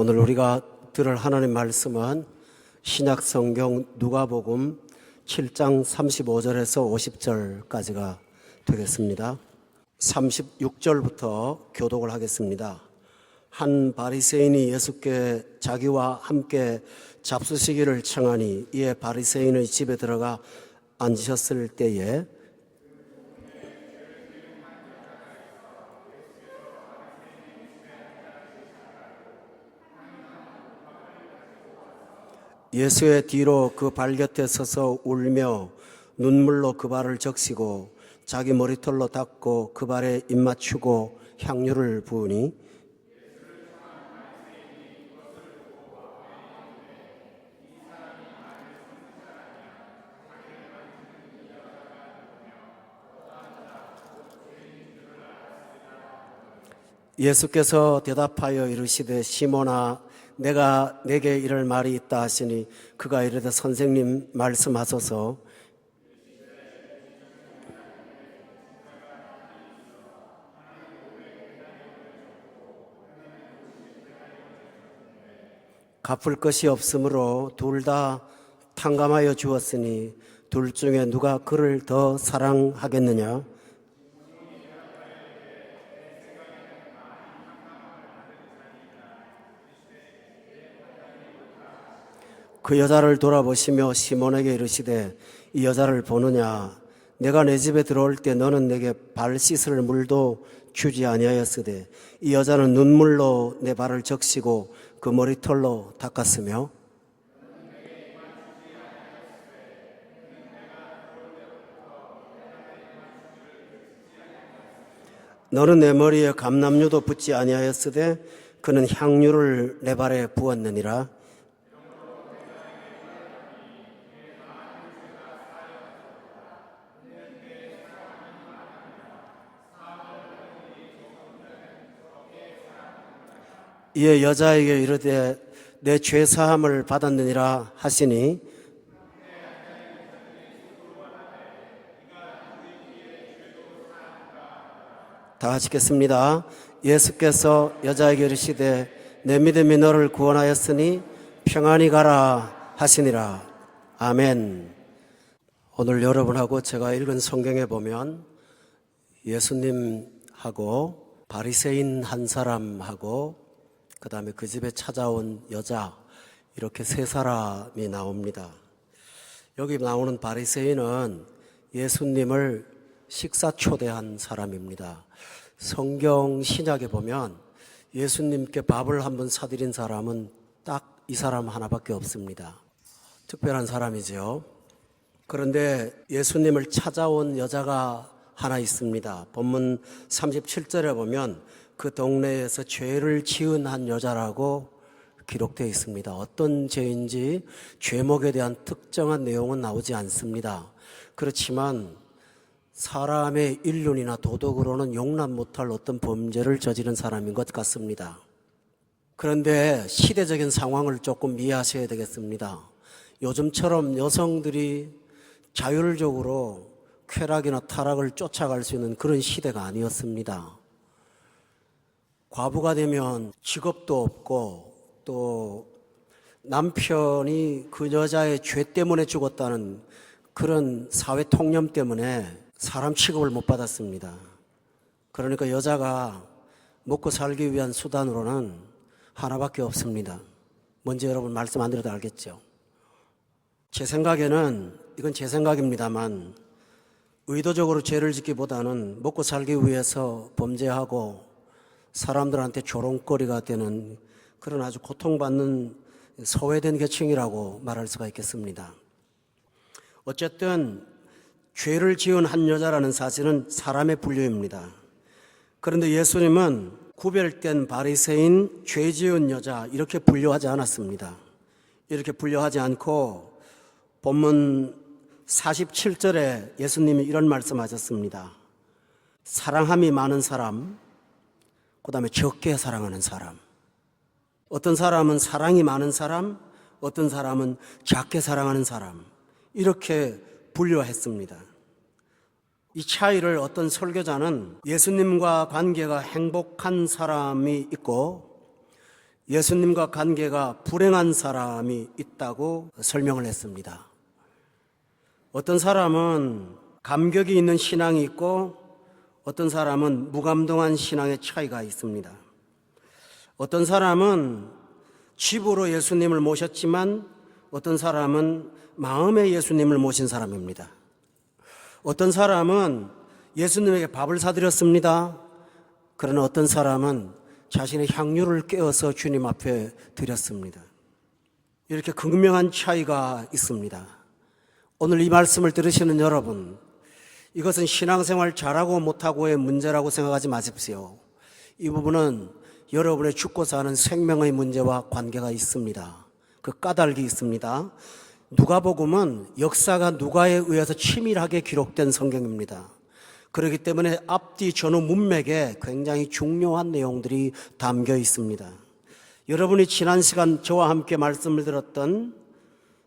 오늘 우리가 들을 하나님 말씀은 신약성경 누가복음 7장 35절에서 50절까지가 되겠습니다. 36절부터 교독을 하겠습니다. 한 바리새인이 예수께 자기와 함께 잡수시기를 청하니 이에 바리새인의 집에 들어가 앉으셨을 때에 예수의 뒤로 그 발 곁에 서서 울며 눈물로 그 발을 적시고 자기 머리털로 닦고 그 발에 입 맞추고 향유를 부으니 예수께서 대답하여 이르시되 시몬아 내가 내게 이럴 말이 있다 하시니 그가 이르되 선생님 말씀하소서. 갚을 것이 없으므로 둘 다 탕감하여 주었으니 둘 중에 누가 그를 더 사랑하겠느냐? 그 여자를 돌아보시며 시몬에게 이르시되 이 여자를 보느냐? 내가 내 집에 들어올 때 너는 내게 발 씻을 물도 주지 아니하였으되 이 여자는 눈물로 내 발을 적시고 그 머리털로 닦았으며 너는 내 머리에 감람유도 붓지 아니하였으되 그는 향유를 내 발에 부었느니라. 이에 여자에게 이르되 내 죄사함을 받았느니라 하시니 다 같이 읽겠습니다. 예수께서 여자에게 이르시되 내 믿음이 너를 구원하였으니 평안히 가라 하시니라. 아멘. 오늘 여러분하고 제가 읽은 성경에 보면 예수님하고 바리새인 한 사람하고 그 다음에 그 집에 찾아온 여자 이렇게 세 사람이 나옵니다. 여기 나오는 바리새인은 예수님을 식사 초대한 사람입니다. 성경 신약에 보면 예수님께 밥을 한번 사드린 사람은 딱 이 사람 하나밖에 없습니다. 특별한 사람이죠. 그런데 예수님을 찾아온 여자가 하나 있습니다. 본문 37절에 보면 그 동네에서 죄를 지은 한 여자라고 기록되어 있습니다. 어떤 죄인지 죄목에 대한 특정한 내용은 나오지 않습니다. 그렇지만 사람의 인륜이나 도덕으로는 용납 못할 어떤 범죄를 저지른 사람인 것 같습니다. 그런데 시대적인 상황을 조금 이해하셔야 되겠습니다. 요즘처럼 여성들이 자율적으로 쾌락이나 타락을 쫓아갈 수 있는 그런 시대가 아니었습니다. 과부가 되면 직업도 없고 또 남편이 그 여자의 죄 때문에 죽었다는 그런 사회 통념 때문에 사람 취급을 못 받았습니다. 그러니까 여자가 먹고 살기 위한 수단으로는 하나밖에 없습니다. 뭔지 여러분 말씀 안 드려도 알겠죠? 제 생각에는 이건 제 생각입니다만 의도적으로 죄를 짓기보다는 먹고 살기 위해서 범죄하고 사람들한테 조롱거리가 되는 그런 아주 고통받는 소외된 계층이라고 말할 수가 있겠습니다. 어쨌든 죄를 지은 한 여자라는 사실은 사람의 분류입니다. 그런데 예수님은 구별된 바리새인, 죄 지은 여자 이렇게 분류하지 않았습니다. 이렇게 분류하지 않고 본문 47절에 예수님이 이런 말씀하셨습니다. 사랑함이 많은 사람, 그 다음에 적게 사랑하는 사람. 어떤 사람은 사랑이 많은 사람, 어떤 사람은 작게 사랑하는 사람. 이렇게 분류했습니다. 이 차이를 어떤 설교자는 예수님과 관계가 행복한 사람이 있고 예수님과 관계가 불행한 사람이 있다고 설명을 했습니다. 어떤 사람은 감격이 있는 신앙이 있고 어떤 사람은 무감동한 신앙의 차이가 있습니다. 어떤 사람은 집으로 예수님을 모셨지만 어떤 사람은 마음에 예수님을 모신 사람입니다. 어떤 사람은 예수님에게 밥을 사드렸습니다. 그러나 어떤 사람은 자신의 향유를 깨어서 주님 앞에 드렸습니다. 이렇게 극명한 차이가 있습니다. 오늘 이 말씀을 들으시는 여러분, 이것은 신앙생활 잘하고 못하고의 문제라고 생각하지 마십시오. 이 부분은 여러분의 죽고 사는 생명의 문제와 관계가 있습니다. 그 까닭이 있습니다. 누가복음은 역사가 누가에 의해서 치밀하게 기록된 성경입니다. 그렇기 때문에 앞뒤 전후 문맥에 굉장히 중요한 내용들이 담겨 있습니다. 여러분이 지난 시간 저와 함께 말씀을 들었던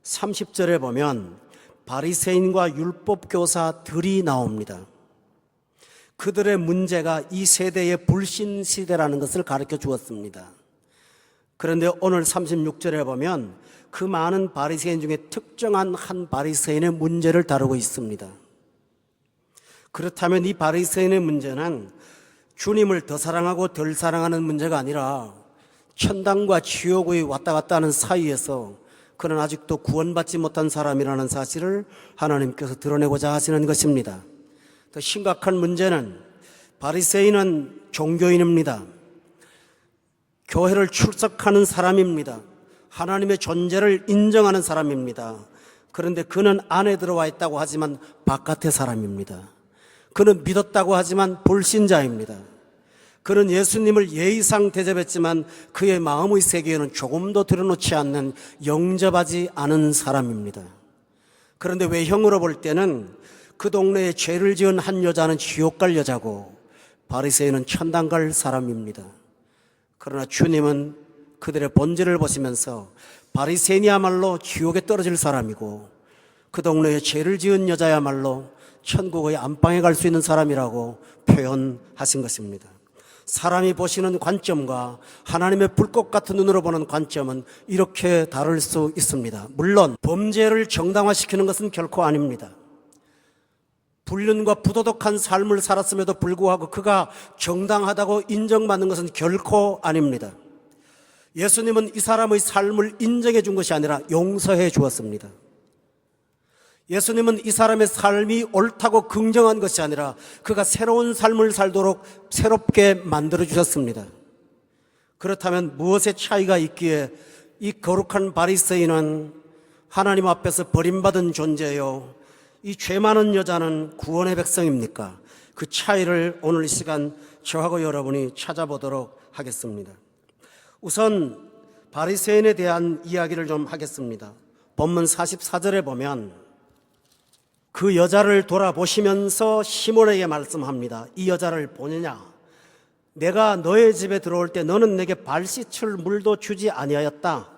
30절에 보면 바리새인과 율법교사들이 나옵니다. 그들의 문제가 이 세대의 불신 시대라는 것을 가르쳐 주었습니다. 그런데 오늘 36절에 보면 그 많은 바리새인 중에 특정한 한 바리새인의 문제를 다루고 있습니다. 그렇다면 이 바리새인의 문제는 주님을 더 사랑하고 덜 사랑하는 문제가 아니라 천당과 지옥의 왔다 갔다 하는 사이에서 그는 아직도 구원받지 못한 사람이라는 사실을 하나님께서 드러내고자 하시는 것입니다. 더 심각한 문제는 바리새인은 종교인입니다. 교회를 출석하는 사람입니다. 하나님의 존재를 인정하는 사람입니다. 그런데 그는 안에 들어와 있다고 하지만 바깥의 사람입니다. 그는 믿었다고 하지만 불신자입니다. 그는 예수님을 예의상 대접했지만 그의 마음의 세계에는 조금도 드러놓지 않는 영접하지 않은 사람입니다. 그런데 외형으로 볼 때는 그 동네에 죄를 지은 한 여자는 지옥 갈 여자고 바리새인은 천당 갈 사람입니다. 그러나 주님은 그들의 본질을 보시면서 바리새인이야말로 지옥에 떨어질 사람이고 그 동네에 죄를 지은 여자야말로 천국의 안방에 갈 수 있는 사람이라고 표현하신 것입니다. 사람이 보시는 관점과 하나님의 불꽃 같은 눈으로 보는 관점은 이렇게 다를 수 있습니다. 물론 범죄를 정당화시키는 것은 결코 아닙니다. 불륜과 부도덕한 삶을 살았음에도 불구하고 그가 정당하다고 인정받는 것은 결코 아닙니다. 예수님은 이 사람의 삶을 인정해 준 것이 아니라 용서해 주었습니다. 예수님은 이 사람의 삶이 옳다고 긍정한 것이 아니라 그가 새로운 삶을 살도록 새롭게 만들어 주셨습니다. 그렇다면 무엇의 차이가 있기에 이 거룩한 바리새인은 하나님 앞에서 버림받은 존재요, 이 죄 많은 여자는 구원의 백성입니까? 그 차이를 오늘 이 시간 저하고 여러분이 찾아보도록 하겠습니다. 우선 바리새인에 대한 이야기를 좀 하겠습니다. 본문 44절에 보면 그 여자를 돌아보시면서 시몬에게 말씀합니다. 이 여자를 보느냐? 내가 너의 집에 들어올 때 너는 내게 발 씻을 물도 주지 아니하였다.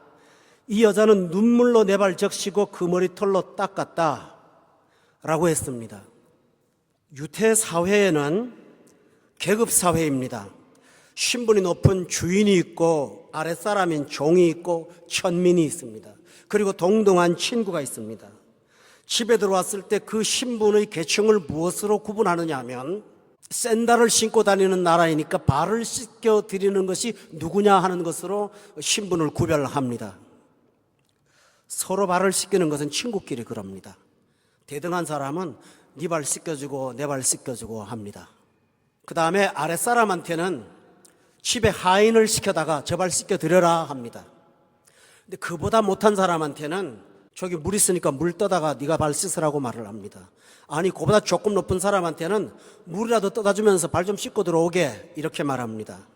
이 여자는 눈물로 내 발 적시고 그 머리털로 닦았다 라고 했습니다. 유대 사회에는 계급 사회입니다. 신분이 높은 주인이 있고 아랫사람인 종이 있고 천민이 있습니다. 그리고 동등한 친구가 있습니다. 집에 들어왔을 때 그 신분의 계층을 무엇으로 구분하느냐 하면 샌들을 신고 다니는 나라이니까 발을 씻겨 드리는 것이 누구냐 하는 것으로 신분을 구별합니다. 서로 발을 씻기는 것은 친구끼리 그럽니다. 대등한 사람은 네 발 씻겨주고 내 발 씻겨주고 합니다. 그 다음에 아랫사람한테는 집에 하인을 시켜다가 저 발 씻겨드려라 합니다. 근데 그보다 못한 사람한테는 저기 물 있으니까 물 떠다가 네가 발 씻으라고 말을 합니다. 아니 그보다 조금 높은 사람한테는 물이라도 떠다주면서 발 좀 씻고 들어오게 이렇게 말합니다.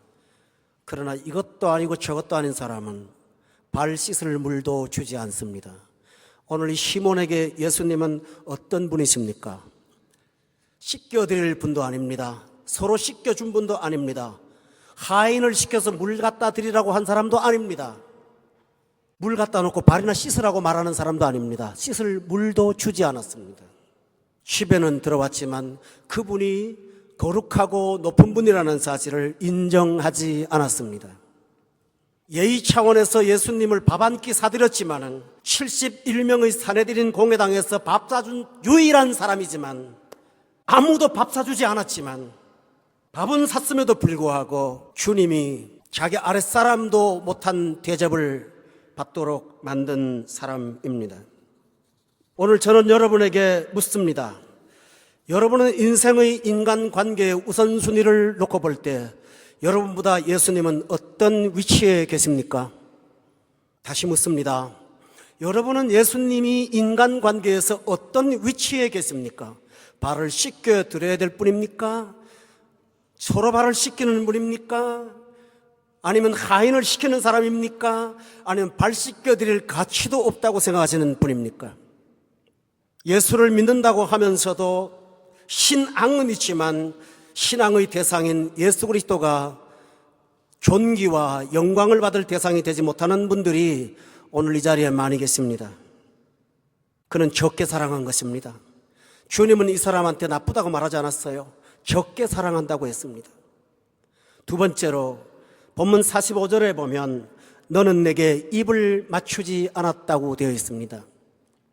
그러나 이것도 아니고 저것도 아닌 사람은 발 씻을 물도 주지 않습니다. 오늘 이 시몬에게 예수님은 어떤 분이십니까? 씻겨드릴 분도 아닙니다. 서로 씻겨준 분도 아닙니다. 하인을 시켜서 물 갖다 드리라고 한 사람도 아닙니다. 물 갖다 놓고 발이나 씻으라고 말하는 사람도 아닙니다. 씻을 물도 주지 않았습니다. 집에는 들어왔지만 그분이 거룩하고 높은 분이라는 사실을 인정하지 않았습니다. 예의 차원에서 예수님을 밥 한 끼 사드렸지만은 71명의 사내들인 공회당에서 밥 사준 유일한 사람이지만 아무도 밥 사주지 않았지만 밥은 샀음에도 불구하고 주님이 자기 아랫사람도 못한 대접을 받도록 만든 사람입니다. 오늘 저는 여러분에게 묻습니다. 여러분은 인생의 인간관계의 우선순위를 놓고 볼 때 여러분보다 예수님은 어떤 위치에 계십니까? 다시 묻습니다. 여러분은 예수님이 인간관계에서 어떤 위치에 계십니까? 발을 씻겨 드려야 될 분입니까? 서로 발을 씻기는 분입니까? 아니면 하인을 시키는 사람입니까? 아니면 발 씻겨 드릴 가치도 없다고 생각하시는 분입니까? 예수를 믿는다고 하면서도 신앙은 있지만 신앙의 대상인 예수 그리스도가 존귀와 영광을 받을 대상이 되지 못하는 분들이 오늘 이 자리에 많이 계십니다. 그는 적게 사랑한 것입니다. 주님은 이 사람한테 나쁘다고 말하지 않았어요. 적게 사랑한다고 했습니다. 두 번째로 본문 45절에 보면 너는 내게 입을 맞추지 않았다고 되어 있습니다.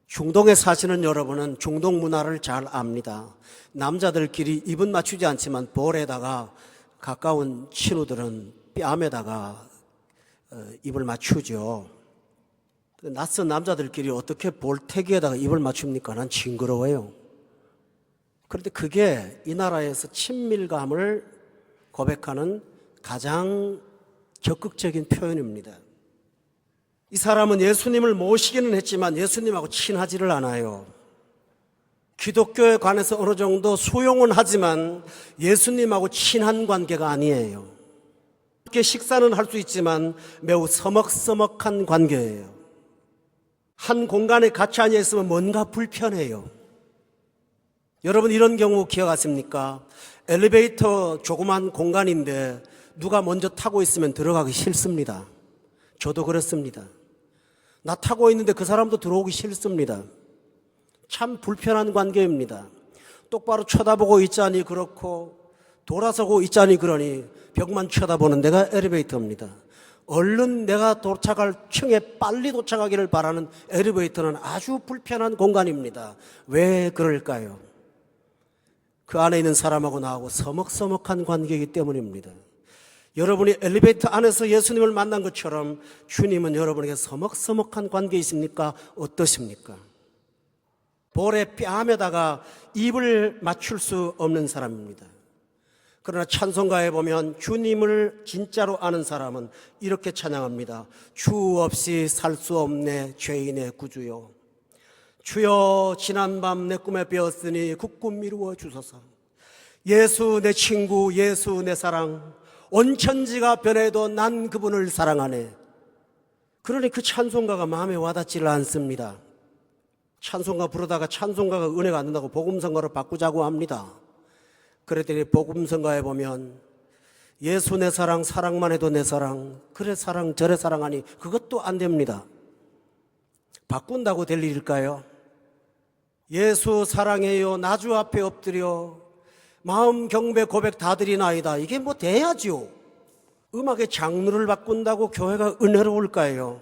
중동에 사시는 여러분은 중동 문화를 잘 압니다. 남자들끼리 입은 맞추지 않지만 볼에다가 가까운 친구들은 뺨에다가 입을 맞추죠. 낯선 남자들끼리 어떻게 볼태기에다가 입을 맞춥니까? 난 징그러워요. 그런데 그게 이 나라에서 친밀감을 고백하는 가장 적극적인 표현입니다. 이 사람은 예수님을 모시기는 했지만 예수님하고 친하지를 않아요. 기독교에 관해서 어느 정도 수용은 하지만 예수님하고 친한 관계가 아니에요. 이렇게 식사는 할 수 있지만 매우 서먹서먹한 관계예요. 한 공간에 같이 앉아 있으면 뭔가 불편해요. 여러분 이런 경우 기억하십니까? 엘리베이터 조그만 공간인데 누가 먼저 타고 있으면 들어가기 싫습니다. 저도 그렇습니다. 나 타고 있는데 그 사람도 들어오기 싫습니다. 참 불편한 관계입니다. 똑바로 쳐다보고 있자니 그렇고 돌아서고 있자니 그러니 벽만 쳐다보는 데가 엘리베이터입니다. 얼른 내가 도착할 층에 빨리 도착하기를 바라는 엘리베이터는 아주 불편한 공간입니다. 왜 그럴까요? 그 안에 있는 사람하고 나하고 서먹서먹한 관계이기 때문입니다. 여러분이 엘리베이터 안에서 예수님을 만난 것처럼 주님은 여러분에게 서먹서먹한 관계이십니까? 어떠십니까? 볼에 뺨에다가 입을 맞출 수 없는 사람입니다. 그러나 찬송가에 보면 주님을 진짜로 아는 사람은 이렇게 찬양합니다. 주 없이 살 수 없네 죄인의 구주요. 주여 지난밤 내 꿈에 배었으니 그 꿈 이루어 주소서. 예수 내 친구, 예수 내 사랑, 온 천지가 변해도 난 그분을 사랑하네. 그러니 그 찬송가가 마음에 와닿지를 않습니다. 찬송가 부르다가 찬송가가 은혜가 안 된다고 복음성가로 바꾸자고 합니다. 그랬더니 복음성가에 보면 예수 내 사랑, 사랑만 해도 내 사랑, 그래 사랑 저래 사랑하니 그것도 안 됩니다. 바꾼다고 될 일일까요? 예수 사랑해요 나주 앞에 엎드려 마음 경배 고백 다 드리나이다. 이게 뭐 돼야죠. 음악의 장르를 바꾼다고 교회가 은혜로울까요?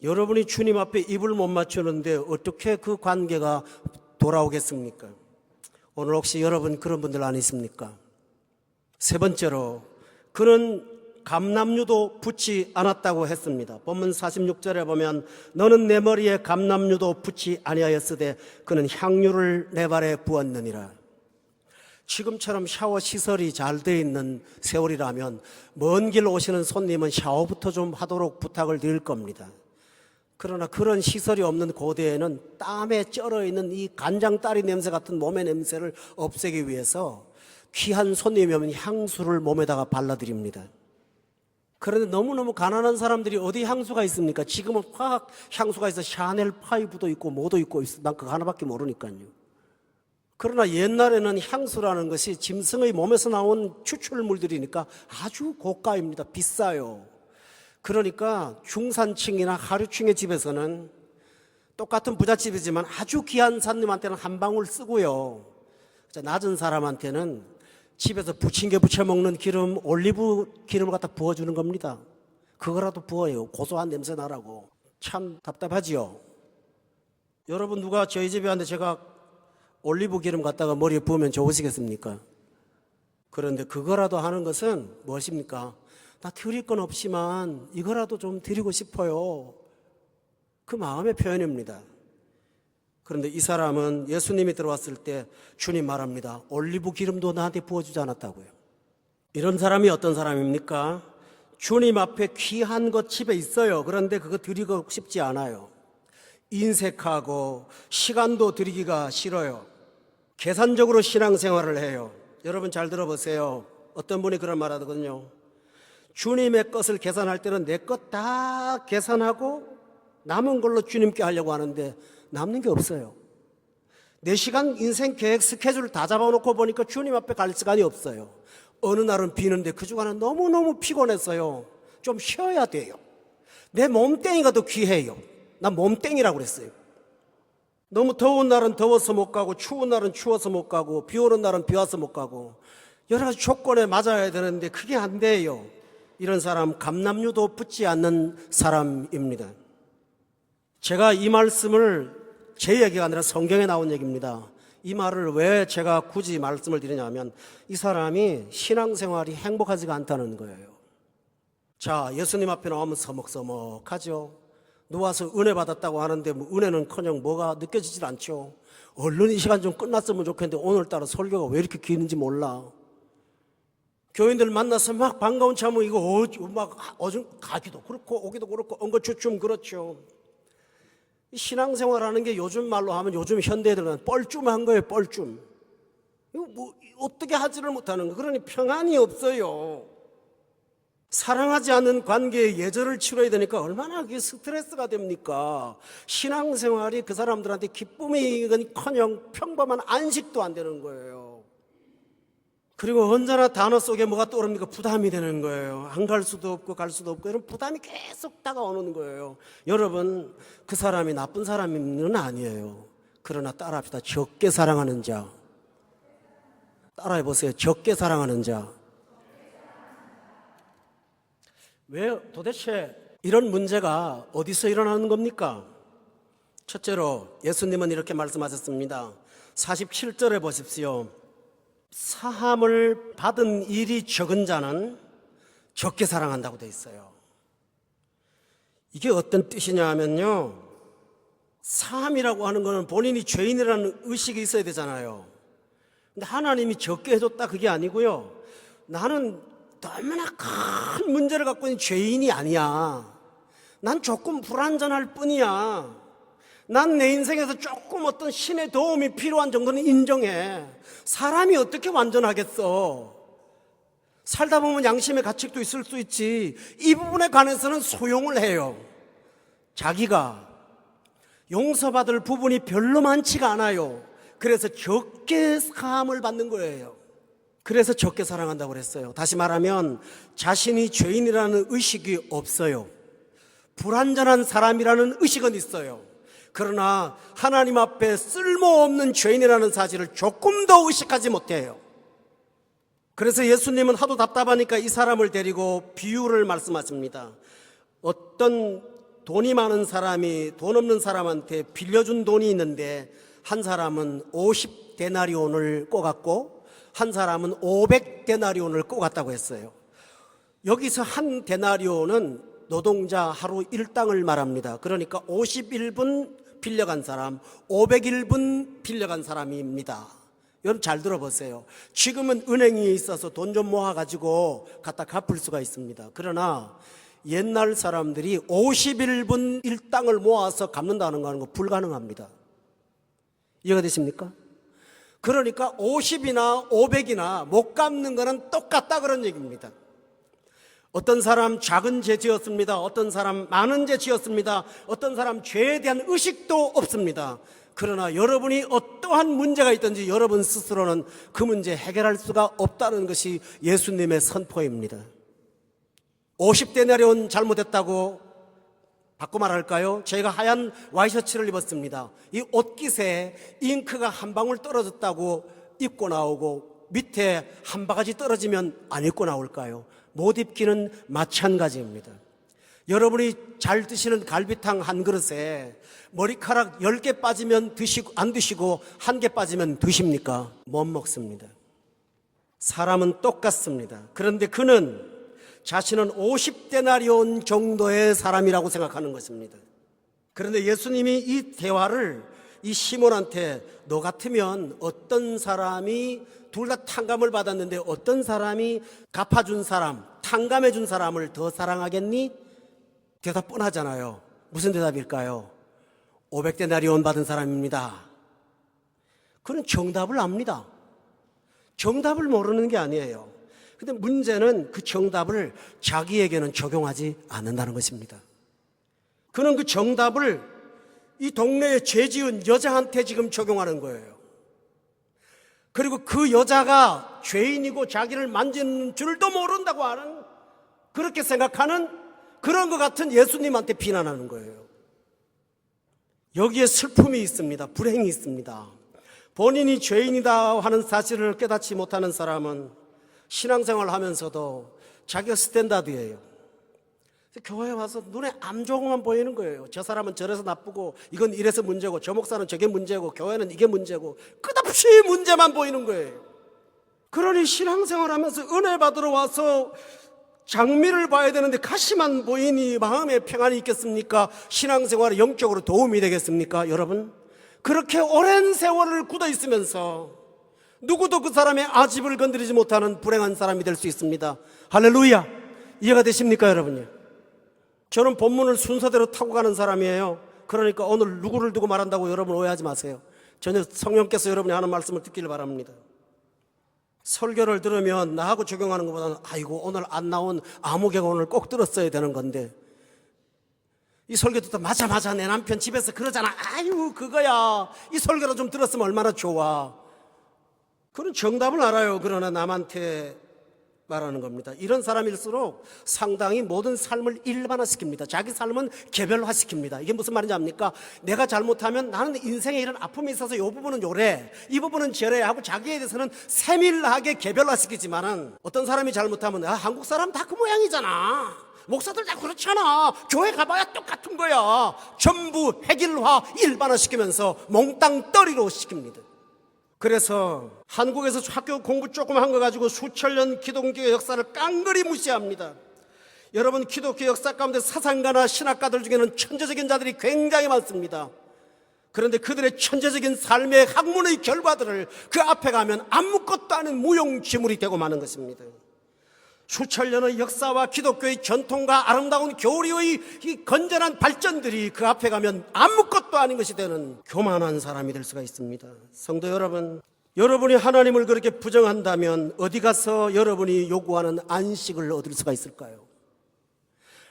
여러분이 주님 앞에 입을 못 맞추는데 어떻게 그 관계가 돌아오겠습니까? 오늘 혹시 여러분 그런 분들 아니십니까? 세 번째로 그는 감람류도 붙지 않았다고 했습니다. 본문 46절에 보면 너는 내 머리에 감람류도 붙지 아니하였으되 그는 향유를 내 발에 부었느니라. 지금처럼 샤워 시설이 잘 되어 있는 세월이라면 먼 길 오시는 손님은 샤워부터 좀 하도록 부탁을 드릴 겁니다. 그러나 그런 시설이 없는 고대에는 땀에 쩔어 있는 이 간장따리 냄새 같은 몸의 냄새를 없애기 위해서 귀한 손님이 오면 향수를 몸에다가 발라드립니다. 그런데 너무너무 가난한 사람들이 어디 향수가 있습니까? 지금은 화학 향수가 있어. 샤넬 파이브도 있고 뭐도 있고 있어. 난 그거 하나밖에 모르니까요. 그러나 옛날에는 향수라는 것이 짐승의 몸에서 나온 추출물들이니까 아주 고가입니다. 비싸요. 그러니까 중산층이나 하류층의 집에서는 똑같은 부잣집이지만 아주 귀한 사람한테는 한 방울 쓰고요. 낮은 사람한테는 집에서 부침개 부쳐 먹는 기름, 올리브 기름을 갖다 부어주는 겁니다. 그거라도 부어요. 고소한 냄새 나라고. 참 답답하지요. 여러분 누가 저희 집에 왔는데 제가 올리브 기름 갖다가 머리에 부으면 좋으시겠습니까? 그런데 그거라도 하는 것은 무엇입니까? 나 드릴 건 없지만 이거라도 좀 드리고 싶어요. 그 마음의 표현입니다. 그런데 이 사람은 예수님이 들어왔을 때 주님 말합니다. 올리브 기름도 나한테 부어주지 않았다고요. 이런 사람이 어떤 사람입니까? 주님 앞에 귀한 것 집에 있어요. 그런데 그거 드리고 싶지 않아요. 인색하고 시간도 드리기가 싫어요. 계산적으로 신앙생활을 해요. 여러분 잘 들어보세요. 어떤 분이 그런 말 하거든요. 주님의 것을 계산할 때는 내 것 다 계산하고 남은 걸로 주님께 하려고 하는데 남는 게 없어요. 내 시간, 인생 계획, 스케줄 다 잡아놓고 보니까 주님 앞에 갈 시간이 없어요. 어느 날은 비는데 그 주간은 너무너무 피곤했어요. 좀 쉬어야 돼요. 내 몸뚱이가 더 귀해요. 난 몸뚱이라고 그랬어요. 너무 더운 날은 더워서 못 가고 추운 날은 추워서 못 가고 비 오는 날은 비 와서 못 가고 여러 가지 조건에 맞아야 되는데 그게 안 돼요. 이런 사람 감남류도 붙지 않는 사람입니다. 제가 이 말씀을 제 얘기가 아니라 성경에 나온 얘기입니다. 이 말을 왜 제가 굳이 말씀을 드리냐면 이 사람이 신앙생활이 행복하지가 않다는 거예요. 자, 예수님 앞에 나오면 서먹서먹하죠. 누워서 은혜 받았다고 하는데 뭐 은혜는커녕 뭐가 느껴지질 않죠. 얼른 이 시간 좀 끝났으면 좋겠는데 오늘따라 설교가 왜 이렇게 기는지 몰라. 교인들 만나서 막 반가운 참으 이거 막 어좀 가기도 그렇고 오기도 그렇고 엉거주춤 그렇죠. 신앙생활하는 게 요즘 말로 하면 요즘 현대애들은 뻘쭘한 거예요. 뻘쭘. 이거 뭐 어떻게 하지를 못하는 거. 그러니 평안이 없어요. 사랑하지 않는 관계에 예절을 치러야 되니까 얼마나 그게 스트레스가 됩니까? 신앙생활이 그 사람들한테 기쁨이건커녕 평범한 안식도 안 되는 거예요. 그리고 언제나 단어 속에 뭐가 떠오릅니까? 부담이 되는 거예요. 안 갈 수도 없고 갈 수도 없고 이런 부담이 계속 다가오는 거예요. 여러분 그 사람이 나쁜 사람은 아니에요. 그러나 따라합시다. 적게 사랑하는 자. 따라해보세요. 적게 사랑하는 자. 왜 도대체 이런 문제가 어디서 일어나는 겁니까? 첫째로 예수님은 이렇게 말씀하셨습니다. 47절에 보십시오. 사함을 받은 일이 적은 자는 적게 사랑한다고 되어 있어요. 이게 어떤 뜻이냐 하면요, 사함이라고 하는 것은 본인이 죄인이라는 의식이 있어야 되잖아요. 근데 하나님이 적게 해줬다 그게 아니고요, 나는 너무나 큰 문제를 갖고 있는 죄인이 아니야. 난 조금 불완전할 뿐이야. 난 내 인생에서 조금 어떤 신의 도움이 필요한 정도는 인정해. 사람이 어떻게 완전하겠어? 살다 보면 양심의 가책도 있을 수 있지. 이 부분에 관해서는 소용을 해요. 자기가 용서받을 부분이 별로 많지가 않아요. 그래서 적게 사함을 받는 거예요. 그래서 적게 사랑한다고 그랬어요. 다시 말하면 자신이 죄인이라는 의식이 없어요. 불완전한 사람이라는 의식은 있어요. 그러나 하나님 앞에 쓸모없는 죄인이라는 사실을 조금 더 의식하지 못해요. 그래서 예수님은 하도 답답하니까 이 사람을 데리고 비유를 말씀하십니다. 어떤 돈이 많은 사람이 돈 없는 사람한테 빌려준 돈이 있는데 한 사람은 50데나리온을 꿔갔고 한 사람은 500데나리온을 꿔갔다고 했어요. 여기서 한 데나리온은 노동자 하루 일당을 말합니다. 그러니까 51분 빌려간 사람, 501분 빌려간 사람입니다. 여러분 잘 들어보세요. 지금은 은행에 있어서 돈 좀 모아가지고 갖다 갚을 수가 있습니다. 그러나 옛날 사람들이 51분 일당을 모아서 갚는다는 거 불가능합니다. 이해가 되십니까? 그러니까 50이나 500이나 못 갚는 거는 똑같다 그런 얘기입니다. 어떤 사람 작은 죄 지었습니다. 어떤 사람 많은 죄 지었습니다. 어떤 사람 죄에 대한 의식도 없습니다. 그러나 여러분이 어떠한 문제가 있든지 여러분 스스로는 그 문제 해결할 수가 없다는 것이 예수님의 선포입니다. 50데나리온 잘못했다고 바꿔 말할까요? 제가 하얀 와이셔츠를 입었습니다. 이 옷깃에 잉크가 한 방울 떨어졌다고 입고 나오고 밑에 한 바가지 떨어지면 안 입고 나올까요? 못 입기는 마찬가지입니다. 여러분이 잘 드시는 갈비탕 한 그릇에 머리카락 10개 빠지면 안 드시고 1개 빠지면 드십니까? 못 먹습니다. 사람은 똑같습니다. 그런데 그는 자신은 50데나리온 정도의 사람이라고 생각하는 것입니다. 그런데 예수님이 이 대화를 이 시몬한테 너 같으면 어떤 사람이 둘 다 탕감을 받았는데 어떤 사람이 갚아준 사람, 탕감해준 사람을 더 사랑하겠니? 대답 뻔하잖아요. 무슨 대답일까요? 500데나리온 받은 사람입니다. 그는 정답을 압니다. 정답을 모르는 게 아니에요. 근데 문제는 그 정답을 자기에게는 적용하지 않는다는 것입니다. 그는 그 정답을 이 동네에 죄 지은 여자한테 지금 적용하는 거예요. 그리고 그 여자가 죄인이고 자기를 만지는 줄도 모른다고 하는, 그렇게 생각하는 그런 것 같은 예수님한테 비난하는 거예요. 여기에 슬픔이 있습니다. 불행이 있습니다. 본인이 죄인이다 하는 사실을 깨닫지 못하는 사람은 신앙생활을 하면서도 자기가 스탠다드예요. 교회에 와서 눈에 암조금만 보이는 거예요. 저 사람은 저래서 나쁘고 이건 이래서 문제고 저 목사는 저게 문제고 교회는 이게 문제고 끝없이 문제만 보이는 거예요. 그러니 신앙생활 하면서 은혜 받으러 와서 장미를 봐야 되는데 가시만 보이니 마음에 평안이 있겠습니까? 신앙생활에 영적으로 도움이 되겠습니까? 여러분, 그렇게 오랜 세월을 굳어 있으면서 누구도 그 사람의 아집을 건드리지 못하는 불행한 사람이 될 수 있습니다. 할렐루야! 이해가 되십니까, 여러분요? 저는 본문을 순서대로 타고 가는 사람이에요. 그러니까 오늘 누구를 두고 말한다고 여러분 오해하지 마세요. 전혀 성령께서 여러분이 하는 말씀을 듣기를 바랍니다. 설교를 들으면 나하고 적용하는 것보다는 아이고 오늘 안 나온 아무개가 오늘 꼭 들었어야 되는 건데, 이 설교 듣다 맞아 내 남편 집에서 그러잖아, 아유 그거야, 이 설교를 좀 들었으면 얼마나 좋아. 그런 정답을 알아요. 그러나 남한테 말하는 겁니다. 이런 사람일수록 상당히 모든 삶을 일반화시킵니다. 자기 삶은 개별화시킵니다. 이게 무슨 말인지 압니까? 내가 잘못하면 나는 인생에 이런 아픔이 있어서 이 부분은 요래, 이 부분은 저래 하고 자기에 대해서는 세밀하게 개별화시키지만은, 어떤 사람이 잘못하면 한국 사람 다 그 모양이잖아, 목사들 다 그렇잖아, 교회 가봐야 똑같은 거야, 전부 획일화 일반화시키면서 몽땅 떨이로 시킵니다. 그래서 한국에서 학교 공부 조금 한 거 가지고 수천 년 기독교 역사를 깡그리 무시합니다. 여러분, 기독교 역사 가운데 사상가나 신학가들 중에는 천재적인 자들이 굉장히 많습니다. 그런데 그들의 천재적인 삶의 학문의 결과들을 그 앞에 가면 아무것도 아닌 무용지물이 되고 마는 것입니다. 수천 년의 역사와 기독교의 전통과 아름다운 교리의 이 건전한 발전들이 그 앞에 가면 아무것도 아닌 것이 되는 교만한 사람이 될 수가 있습니다. 성도 여러분, 여러분이 하나님을 그렇게 부정한다면 어디 가서 여러분이 요구하는 안식을 얻을 수가 있을까요?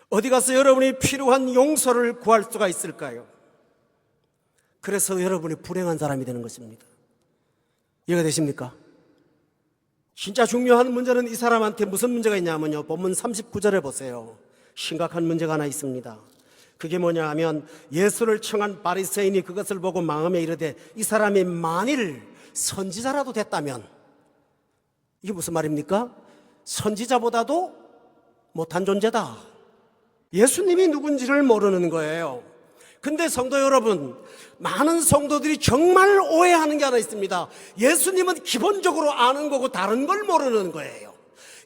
어디 가서 여러분이 필요한 용서를 구할 수가 있을까요? 그래서 여러분이 불행한 사람이 되는 것입니다. 이해가 되십니까? 진짜 중요한 문제는 이 사람한테 무슨 문제가 있냐면요, 본문 39절에 보세요. 심각한 문제가 하나 있습니다. 그게 뭐냐 하면, 예수를 청한 바리새인이 그것을 보고 마음에 이르되 이 사람이 만일 선지자라도 됐다면, 이게 무슨 말입니까? 선지자보다도 못한 존재다. 예수님이 누군지를 모르는 거예요. 근데 성도 여러분, 많은 성도들이 정말 오해하는 게 하나 있습니다. 예수님은 기본적으로 아는 거고 다른 걸 모르는 거예요.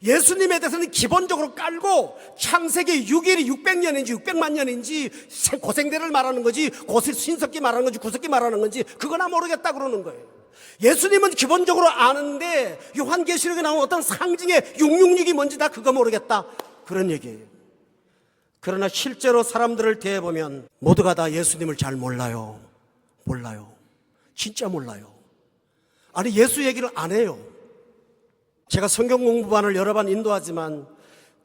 예수님에 대해서는 기본적으로 깔고 창세기 6일이 600년인지 600만 년인지 고생대를 말하는 거지, 신석기 말하는 건지 구석기 말하는 건지 그거나 모르겠다 그러는 거예요. 예수님은 기본적으로 아는데 요한계시록에 나오는 어떤 상징의 666이 뭔지 다 그거 모르겠다, 그런 얘기예요. 그러나 실제로 사람들을 대해보면 모두가 다 예수님을 잘 몰라요. 진짜 몰라요. 아니, 예수 얘기를 안 해요. 제가 성경 공부반을 여러 번 인도하지만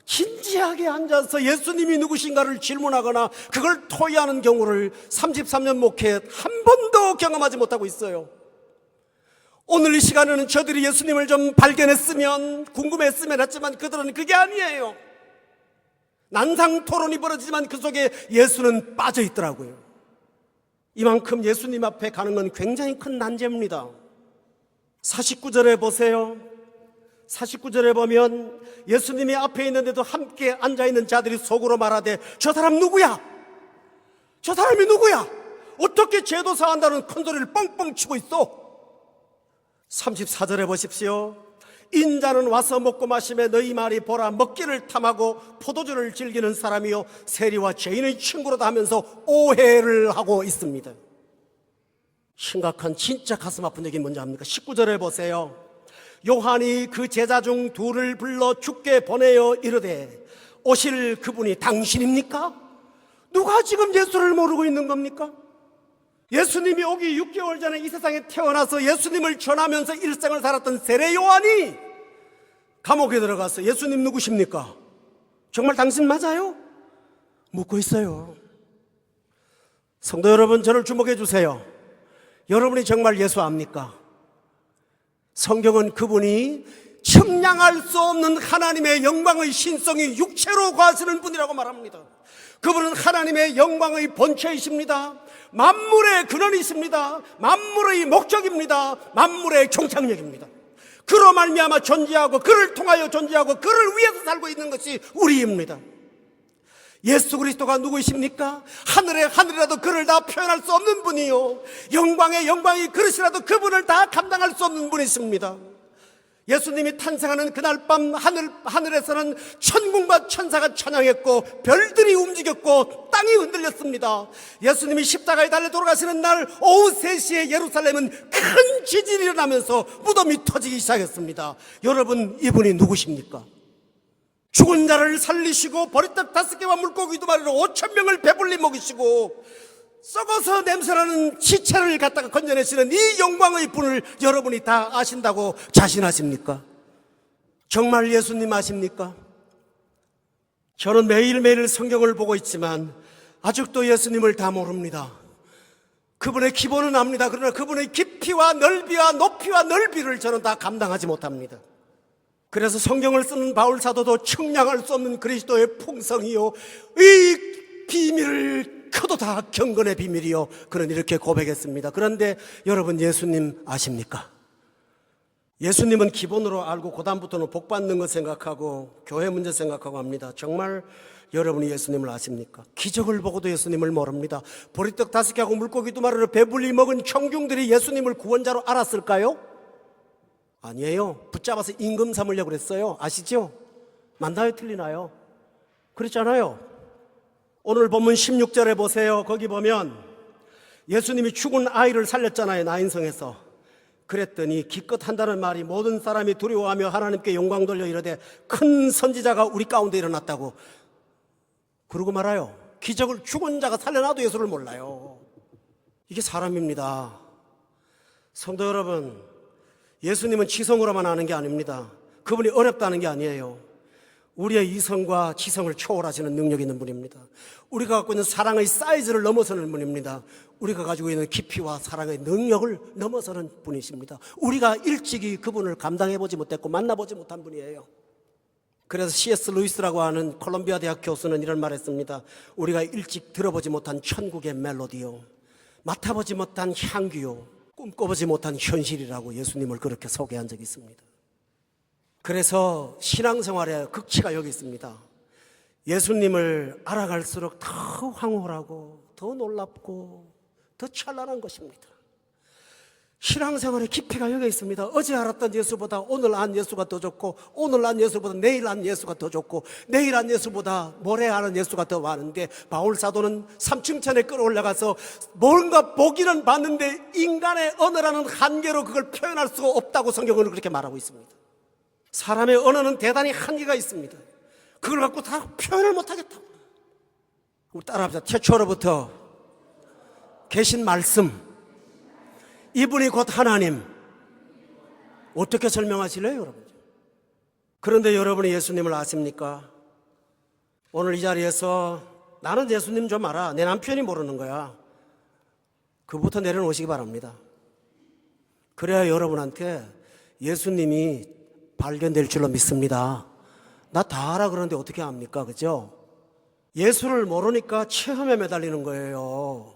진지하게 앉아서 예수님이 누구신가를 질문하거나 그걸 토의하는 경우를 33년 목회에 한 번도 경험하지 못하고 있어요. 오늘 이 시간에는 저들이 예수님을 좀 발견했으면, 궁금했으면 했지만 그들은 그게 아니에요. 난상 토론이 벌어지지만 그 속에 예수는 빠져 있더라고요. 이만큼 예수님 앞에 가는 건 굉장히 큰 난제입니다. 49절에 보세요. 49절에 보면 예수님이 앞에 있는데도 함께 앉아있는 자들이 속으로 말하되 저 사람 누구야? 저 사람이 누구야? 어떻게 죄도 사한다는 큰소리를 뻥뻥 치고 있어? 34절에 보십시오. 인자는 와서 먹고 마시며 너희 말이 보라 먹기를 탐하고 포도주를 즐기는 사람이요 세리와 죄인의 친구로다 하면서 오해를 하고 있습니다. 심각한 진짜 가슴 아픈 얘기 뭔지 압니까? 19절에 보세요. 요한이 그 제자 중 둘을 불러 주께 보내어 이르되 오실 그분이 당신입니까? 누가 지금 예수를 모르고 있는 겁니까? 예수님이 오기 6개월 전에 이 세상에 태어나서 예수님을 전하면서 일생을 살았던 세례 요한이 감옥에 들어가서 예수님 누구십니까? 정말 당신 맞아요? 묻고 있어요. 성도 여러분, 저를 주목해 주세요. 여러분이 정말 예수 압니까? 성경은 그분이 측량할 수 없는 하나님의 영광의 신성이 육체로 거하시는 분이라고 말합니다. 그분은 하나님의 영광의 본체이십니다. 만물의 근원이십니다. 만물의 목적입니다. 만물의 종착역입니다. 그로 말미암아 존재하고 그를 통하여 존재하고 그를 위해서 살고 있는 것이 우리입니다. 예수 그리스도가 누구이십니까? 하늘의 하늘이라도 그를 다 표현할 수 없는 분이요 영광의 영광이 그릇이라도 그분을 다 감당할 수 없는 분이십니다. 예수님이 탄생하는 그날 밤 하늘에서는 천군과 천사가 찬양했고 별들이 움직였고 땅이 흔들렸습니다. 예수님이 십자가에 달려 돌아가시는 날 오후 3시에 예루살렘은 큰 지진이 일어나면서 무덤이 터지기 시작했습니다. 여러분, 이분이 누구십니까? 죽은 자를 살리시고 보리떡 5개와 물고기 2마리로 5,000명을 배불리 먹이시고 썩어서 냄새나는 시체를 갖다가 건져내시는 이 영광의 분을 여러분이 다 아신다고 자신하십니까? 정말 예수님 아십니까? 저는 매일매일 성경을 보고 있지만 아직도 예수님을 다 모릅니다. 그분의 기본은 압니다. 그러나 그분의 깊이와 넓이와 높이와 넓이를 저는 다 감당하지 못합니다. 그래서 성경을 쓰는 바울 사도도 측량할 수 없는 그리스도의 풍성이요 이 비밀을 커도 다 경건의 비밀이요 그는 이렇게 고백했습니다. 그런데 여러분, 예수님 아십니까? 예수님은 기본으로 알고 그 다음부터는 복 받는 것 생각하고 교회 문제 생각하고 합니다. 정말 여러분이 예수님을 아십니까? 기적을 보고도 예수님을 모릅니다. 보리떡 5개하고 물고기 2마리를 배불리 먹은 청중들이 예수님을 구원자로 알았을까요? 아니에요. 붙잡아서 임금 삼으려고 그랬어요. 아시죠? 맞나요? 틀리나요? 그렇잖아요. 오늘 본문 16절에 보세요. 거기 보면 예수님이 죽은 아이를 살렸잖아요. 나인성에서. 그랬더니 기껏 한다는 말이 모든 사람이 두려워하며 하나님께 영광 돌려 이르되 큰 선지자가 우리 가운데 일어났다고 그러고 말아요. 기적을 죽은 자가 살려놔도 예수를 몰라요. 이게 사람입니다. 성도 여러분, 예수님은 지성으로만 아는 게 아닙니다. 그분이 어렵다는 게 아니에요. 우리의 이성과 지성을 초월하시는 능력이 있는 분입니다. 우리가 갖고 있는 사랑의 사이즈를 넘어서는 분입니다. 우리가 가지고 있는 깊이와 사랑의 능력을 넘어서는 분이십니다. 우리가 일찍이 그분을 감당해보지 못했고 만나보지 못한 분이에요. 그래서 C.S. 루이스라고 하는 콜롬비아 대학 교수는 이런 말을 했습니다. 우리가 일찍 들어보지 못한 천국의 멜로디요, 맡아보지 못한 향기요, 꿈꿔보지 못한 현실이라고 예수님을 그렇게 소개한 적이 있습니다. 그래서 신앙생활의 극치가 여기 있습니다. 예수님을 알아갈수록 더 황홀하고 더 놀랍고 더 찬란한 것입니다. 신앙생활의 깊이가 여기 있습니다. 어제 알았던 예수보다 오늘 안 예수가 더 좋고 오늘 안 예수보다 내일 안 예수가 더 좋고 내일 안 예수보다 모레 아는 예수가 더 많은데 바울 사도는 3층천에 끌어올라가서 뭔가 보기는 봤는데 인간의 언어라는 한계로 그걸 표현할 수가 없다고 성경은 그렇게 말하고 있습니다. 사람의 언어는 대단히 한계가 있습니다. 그걸 갖고 다 표현을 못하겠다고. 우리 따라합시다. 태초로부터 계신 말씀, 이분이 곧 하나님. 어떻게 설명하실래요, 여러분? 그런데 여러분이 예수님을 아십니까? 오늘 이 자리에서 나는 예수님 좀 알아, 내 남편이 모르는 거야, 그부터 내려놓으시기 바랍니다. 그래야 여러분한테 예수님이 발견될 줄로 믿습니다. 나 다 알아 그러는데 어떻게 합니까? 그죠? 예수를 모르니까 체험에 매달리는 거예요.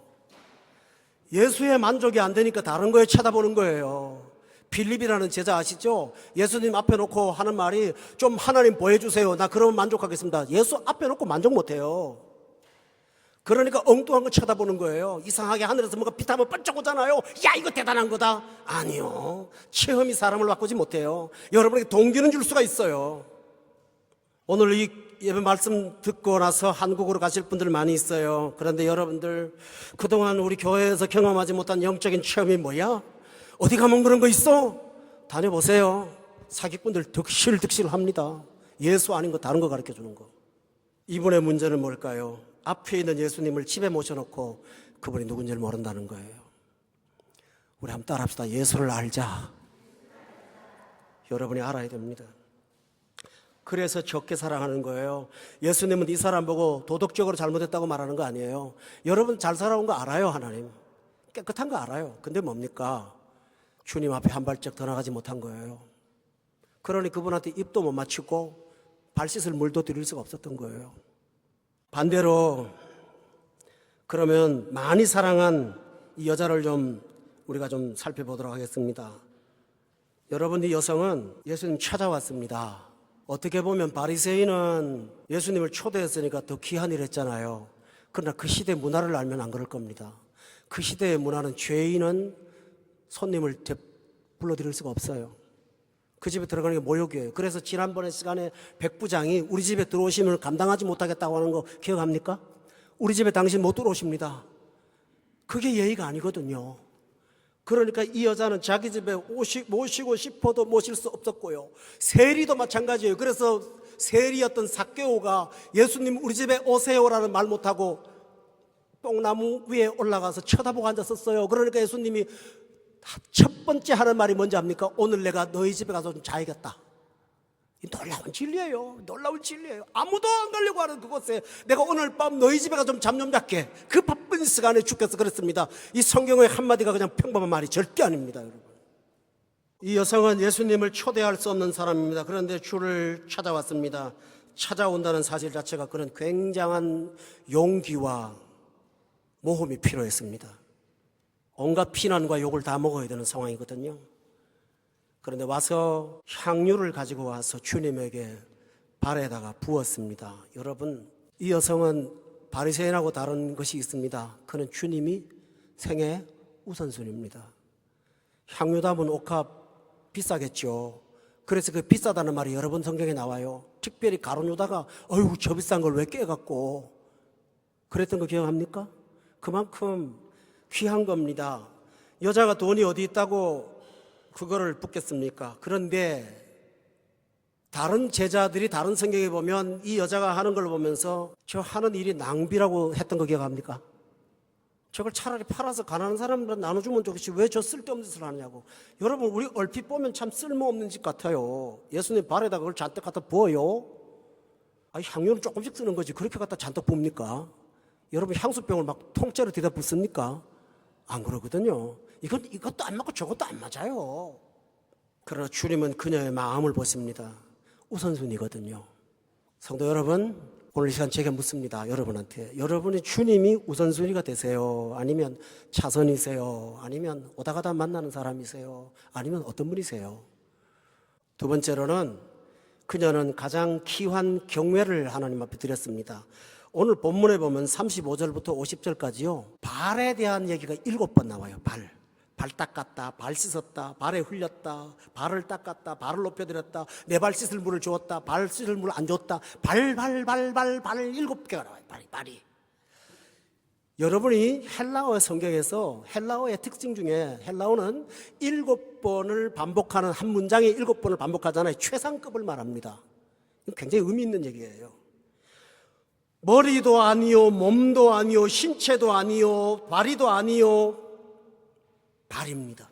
예수의 만족이 안 되니까 다른 거에 쳐다보는 거예요. 빌립이라는 제자 아시죠? 예수님 앞에 놓고 하는 말이 좀 하나님 보여주세요. 나 그러면 만족하겠습니다. 예수 앞에 놓고 만족 못해요. 그러니까 엉뚱한 거 쳐다보는 거예요. 이상하게 하늘에서 뭔가 빛 한번 번쩍 오잖아요. 야, 이거 대단한 거다. 아니요. 체험이 사람을 바꾸지 못해요. 여러분에게 동기는 줄 수가 있어요. 오늘 이 예배 말씀 듣고 나서 한국으로 가실 분들 많이 있어요. 그런데 여러분들 그동안 우리 교회에서 경험하지 못한 영적인 체험이 뭐야? 어디 가면 그런 거 있어? 다녀보세요. 사기꾼들 득실합니다. 예수 아닌 거 다른 거 가르쳐주는 거. 이분의 문제는 뭘까요? 앞에 있는 예수님을 집에 모셔놓고 그분이 누군지를 모른다는 거예요. 우리 한번 따라합시다. 예수를 알자. 여러분이 알아야 됩니다. 그래서 적게 사랑하는 거예요. 예수님은 이 사람 보고 도덕적으로 잘못했다고 말하는 거 아니에요. 여러분 잘 살아온 거 알아요. 하나님 깨끗한 거 알아요. 근데 뭡니까? 주님 앞에 한 발짝 더 나가지 못한 거예요. 그러니 그분한테 입도 못 맞추고 발 씻을 물도 드릴 수가 없었던 거예요. 반대로 그러면 많이 사랑한 이 여자를 우리가 좀 살펴보도록 하겠습니다. 여러분, 이 여성은 예수님 찾아왔습니다. 어떻게 보면 바리새인은 예수님을 초대했으니까 더 귀한 일 했잖아요. 그러나 그 시대 문화를 알면 안 그럴 겁니다. 그 시대의 문화는 죄인은 손님을 불러드릴 수가 없어요. 그 집에 들어가는 게 모욕이에요. 그래서 지난번에 시간에 백부장이 우리 집에 들어오시면 감당하지 못하겠다고 하는 거 기억합니까? 우리 집에 당신 못 들어오십니다. 그게 예의가 아니거든요. 그러니까 이 여자는 자기 집에 모시고 싶어도 모실 수 없었고요. 세리도 마찬가지예요. 그래서 세리였던 삭개오가 예수님 우리 집에 오세요라는 말 못하고 뽕나무 위에 올라가서 쳐다보고 앉았었어요. 그러니까 예수님이 첫 번째 하는 말이 뭔지 압니까? 오늘 내가 너희 집에 가서 좀 자야겠다. 놀라운 진리예요. 놀라운 진리예요. 아무도 안 가려고 하는 그곳에 내가 오늘 밤 너희 집에 가서 좀 잠 좀 잘게. 그 바쁜 시간에 주께서 그랬습니다. 이 성경의 한마디가 그냥 평범한 말이 절대 아닙니다, 여러분. 이 여성은 예수님을 초대할 수 없는 사람입니다. 그런데 주를 찾아왔습니다. 찾아온다는 사실 자체가 그런 굉장한 용기와 모험이 필요했습니다. 온갖 피난과 욕을 다 먹어야 되는 상황이거든요. 그런데 와서 향유를 가지고 와서 주님에게 발에다가 부었습니다. 여러분, 이 여성은 바리새인하고 다른 것이 있습니다. 그는 주님이 생애 우선순위입니다. 향유 담은 옥합 비싸겠죠. 그래서 그 비싸다는 말이 여러 번 성경에 나와요. 특별히 가룟 유다가 어이구 저 비싼 걸 왜 깨갖고 그랬던 거 기억합니까? 그만큼 귀한 겁니다. 여자가 돈이 어디 있다고 그거를 붓겠습니까? 그런데 다른 제자들이 다른 성경에 보면 이 여자가 하는 걸 보면서 저 하는 일이 낭비라고 했던 거 기억합니까? 저걸 차라리 팔아서 가난한 사람들한테 나눠주면 좋겠지 왜 저 쓸데없는 짓을 하느냐고. 여러분, 우리 얼핏 보면 참 쓸모없는 짓 같아요. 예수님 발에다 그걸 잔뜩 갖다 부어요? 아니, 향유는 조금씩 쓰는 거지 그렇게 갖다 잔뜩 붓습니까? 여러분, 향수병을 막 통째로 뒤다 붓습니까? 안 그러거든요. 이것도 안 맞고 저것도 안 맞아요. 그러나 주님은 그녀의 마음을 보십니다. 우선순위거든요. 성도 여러분, 오늘 이 시간 제가 묻습니다. 여러분한테. 여러분이 주님이 우선순위가 되세요? 아니면 차선이세요? 아니면 오다 가다 만나는 사람이세요? 아니면 어떤 분이세요? 두 번째로는 그녀는 가장 귀한 경외를 하나님 앞에 드렸습니다. 오늘 본문에 보면 35절부터 50절까지요. 발에 대한 얘기가 7번 나와요. 발 닦았다, 발 씻었다, 발에 흘렸다, 발을 닦았다, 발을 높여드렸다, 내 발 씻을 물을 주었다, 발 씻을 물을 안 줬다. 발 7개가 나와요. 발이. 여러분이 헬라어 성경에서 헬라어의 특징 중에 헬라어는 7번을 반복하는 한 문장에 7번을 반복하잖아요. 최상급을 말합니다. 굉장히 의미 있는 얘기예요. 머리도 아니요, 몸도 아니요, 신체도 아니요, 발이도 아니요, 발입니다.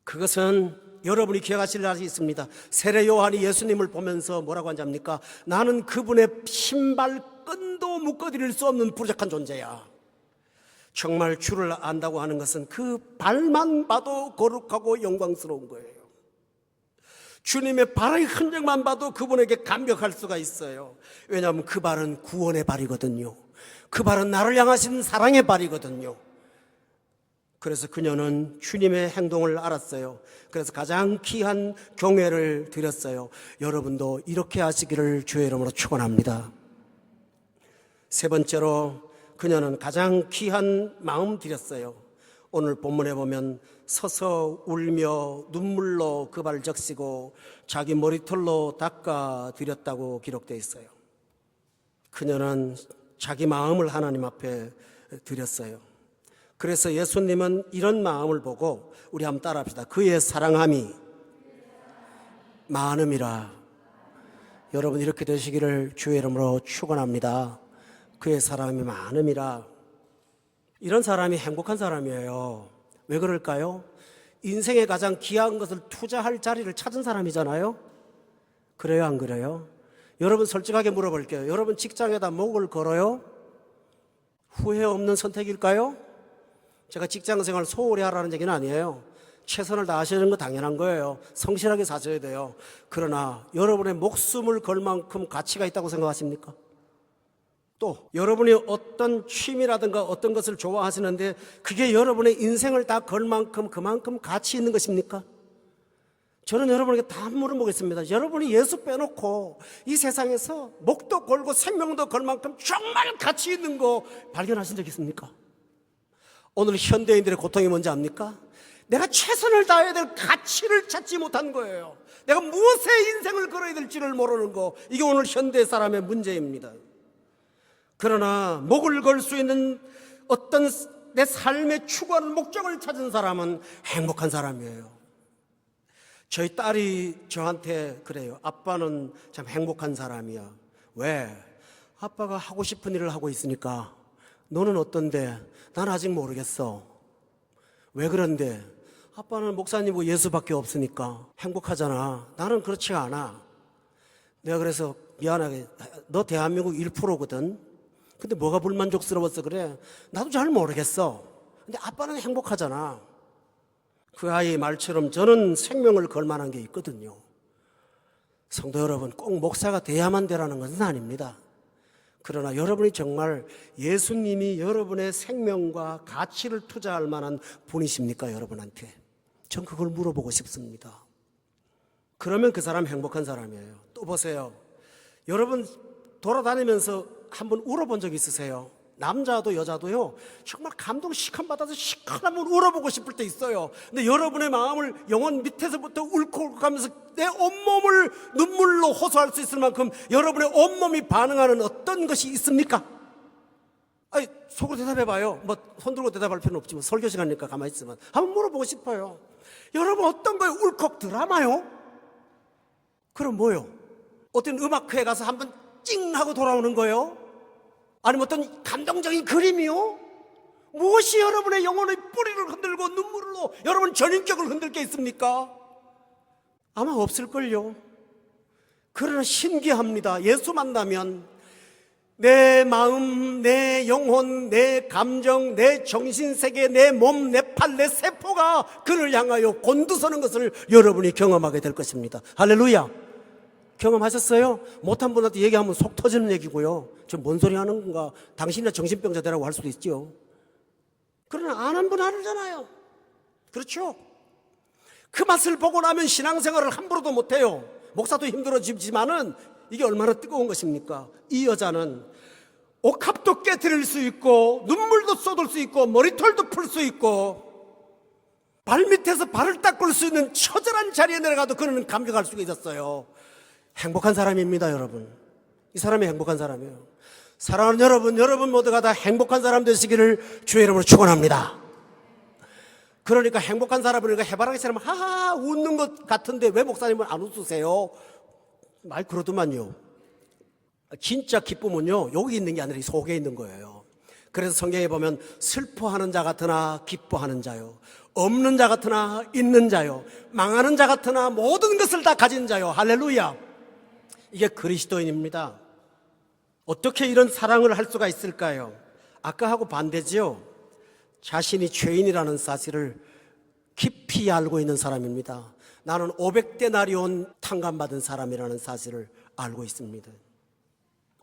그것은 여러분이 기억하실 날이 있습니다. 세례 요한이 예수님을 보면서 뭐라고 하는지 압니까? 나는 그분의 신발끈도 묶어드릴 수 없는 부족한 존재야. 정말 주를 안다고 하는 것은 그 발만 봐도 거룩하고 영광스러운 거예요. 주님의 발의 흔적만 봐도 그분에게 감격할 수가 있어요. 왜냐하면 그 발은 구원의 발이거든요. 그 발은 나를 향하신 사랑의 발이거든요. 그래서 그녀는 주님의 행동을 알았어요. 그래서 가장 귀한 경외를 드렸어요. 여러분도 이렇게 하시기를 주의 이름으로 축원합니다. 세 번째로 그녀는 가장 귀한 마음 드렸어요. 오늘 본문에 보면 서서 울며 눈물로 그 발을 적시고 자기 머리털로 닦아 드렸다고 기록되어 있어요. 그녀는 자기 마음을 하나님 앞에 드렸어요. 그래서 예수님은 이런 마음을 보고 우리 한번 따라합시다. 그의 사랑함이 많음이라. 여러분 이렇게 되시기를 주의 이름으로 축원합니다. 그의 사랑함이 많음이라. 이런 사람이 행복한 사람이에요. 왜 그럴까요? 인생의 가장 귀한 것을 투자할 자리를 찾은 사람이잖아요. 그래요, 안 그래요? 여러분 솔직하게 물어볼게요. 여러분 직장에다 목을 걸어요? 후회 없는 선택일까요? 제가 직장생활 소홀히 하라는 얘기는 아니에요. 최선을 다하시는 거 당연한 거예요. 성실하게 사셔야 돼요. 그러나 여러분의 목숨을 걸 만큼 가치가 있다고 생각하십니까? 또 여러분이 어떤 취미라든가 어떤 것을 좋아하시는데 그게 여러분의 인생을 다 걸 만큼 그만큼 가치 있는 것입니까? 저는 여러분에게 다 물어보겠습니다. 여러분이 예수 빼놓고 이 세상에서 목도 걸고 생명도 걸 만큼 정말 가치 있는 거 발견하신 적 있습니까? 오늘 현대인들의 고통이 뭔지 압니까? 내가 최선을 다해야 될 가치를 찾지 못한 거예요. 내가 무엇에 인생을 걸어야 될지를 모르는 거. 이게 오늘 현대 사람의 문제입니다. 그러나 목을 걸 수 있는 어떤 내 삶의 추구하는 목적을 찾은 사람은 행복한 사람이에요. 저희 딸이 저한테 그래요. 아빠는 참 행복한 사람이야. 왜? 아빠가 하고 싶은 일을 하고 있으니까. 너는 어떤데? 난 아직 모르겠어. 왜 그런데? 아빠는 목사님이고 예수밖에 없으니까 행복하잖아. 나는 그렇지 않아. 내가 그래서 미안하게, 너 대한민국 1%거든. 근데 뭐가 불만족스러워서 그래? 나도 잘 모르겠어. 근데 아빠는 행복하잖아. 그 아이의 말처럼 저는 생명을 걸 만한 게 있거든요. 성도 여러분, 꼭 목사가 돼야만 되라는 것은 아닙니다. 그러나 여러분이 정말 예수님이 여러분의 생명과 가치를 투자할 만한 분이십니까? 여러분한테. 전 그걸 물어보고 싶습니다. 그러면 그 사람 행복한 사람이에요. 또 보세요. 여러분 돌아다니면서 한번 울어본 적 있으세요? 남자도 여자도요, 정말 감동 시큰받아서 시큰하면 울어보고 싶을 때 있어요. 근데 여러분의 마음을 영혼 밑에서부터 울컥울컥 하면서 내 온몸을 눈물로 호소할 수 있을 만큼 여러분의 온몸이 반응하는 어떤 것이 있습니까? 아니, 속으로 대답해봐요. 뭐 손 들고 대답할 필요는 없지만 설교 시간이니까 가만히 있으면 한번 물어보고 싶어요. 여러분 어떤 거에 울컥 드라마요? 그럼 뭐요? 어떤 음악회에 가서 한번 찡 하고 돌아오는 거요? 아니면 어떤 감동적인 그림이요? 무엇이 여러분의 영혼의 뿌리를 흔들고 눈물로 여러분 전인격을 흔들 게 있습니까? 아마 없을걸요. 그러나 신기합니다. 예수 만나면 내 마음, 내 영혼, 내 감정, 내 정신세계, 내 몸, 내 팔, 내 세포가 그를 향하여 곤두서는 것을 여러분이 경험하게 될 것입니다. 할렐루야. 경험하셨어요? 못한 분한테 얘기하면 속 터지는 얘기고요. 저 뭔 소리 하는 건가? 당신이나 정신병자 되라고 할 수도 있죠. 그러나 안 한 분 알잖아요. 그렇죠? 그 맛을 보고 나면 신앙생활을 함부로도 못해요. 목사도 힘들어지지만은 이게 얼마나 뜨거운 것입니까? 이 여자는 옥합도 깨트릴 수 있고 눈물도 쏟을 수 있고 머리털도 풀 수 있고 발밑에서 발을 닦을 수 있는 처절한 자리에 내려가도 그는 감격할 수가 있었어요. 행복한 사람입니다, 여러분. 이 사람이 행복한 사람이에요. 사랑하는 여러분 모두가 다 행복한 사람 되시기를 주의 이름으로 축원합니다. 그러니까 행복한 사람이니까 해바라기 사람 하하 웃는 것 같은데 왜 목사님은 안 웃으세요? 말 그러더만요. 진짜 기쁨은요 여기 있는 게 아니라 이 속에 있는 거예요. 그래서 성경에 보면 슬퍼하는 자 같으나 기뻐하는 자요, 없는 자 같으나 있는 자요, 망하는 자 같으나 모든 것을 다 가진 자요. 할렐루야. 이게 그리스도인입니다. 어떻게 이런 사랑을 할 수가 있을까요? 아까하고 반대지요. 자신이 죄인이라는 사실을 깊이 알고 있는 사람입니다. 나는 500데나리온 탕감받은 사람이라는 사실을 알고 있습니다.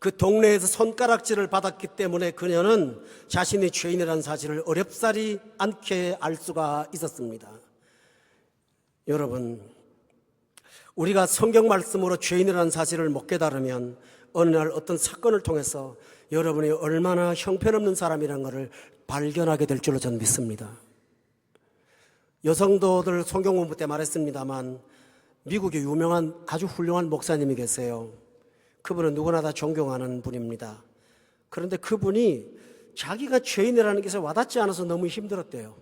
그 동네에서 손가락질을 받았기 때문에 그녀는 자신이 죄인이라는 사실을 어렵사리 않게 알 수가 있었습니다. 여러분, 우리가 성경 말씀으로 죄인이라는 사실을 못 깨달으면 어느 날 어떤 사건을 통해서 여러분이 얼마나 형편없는 사람이라는 것을 발견하게 될 줄로 저는 믿습니다. 여성도들 성경 공부 때 말했습니다만 미국에 유명한 아주 훌륭한 목사님이 계세요. 그분은 누구나 다 존경하는 분입니다. 그런데 그분이 자기가 죄인이라는 것에 와닿지 않아서 너무 힘들었대요.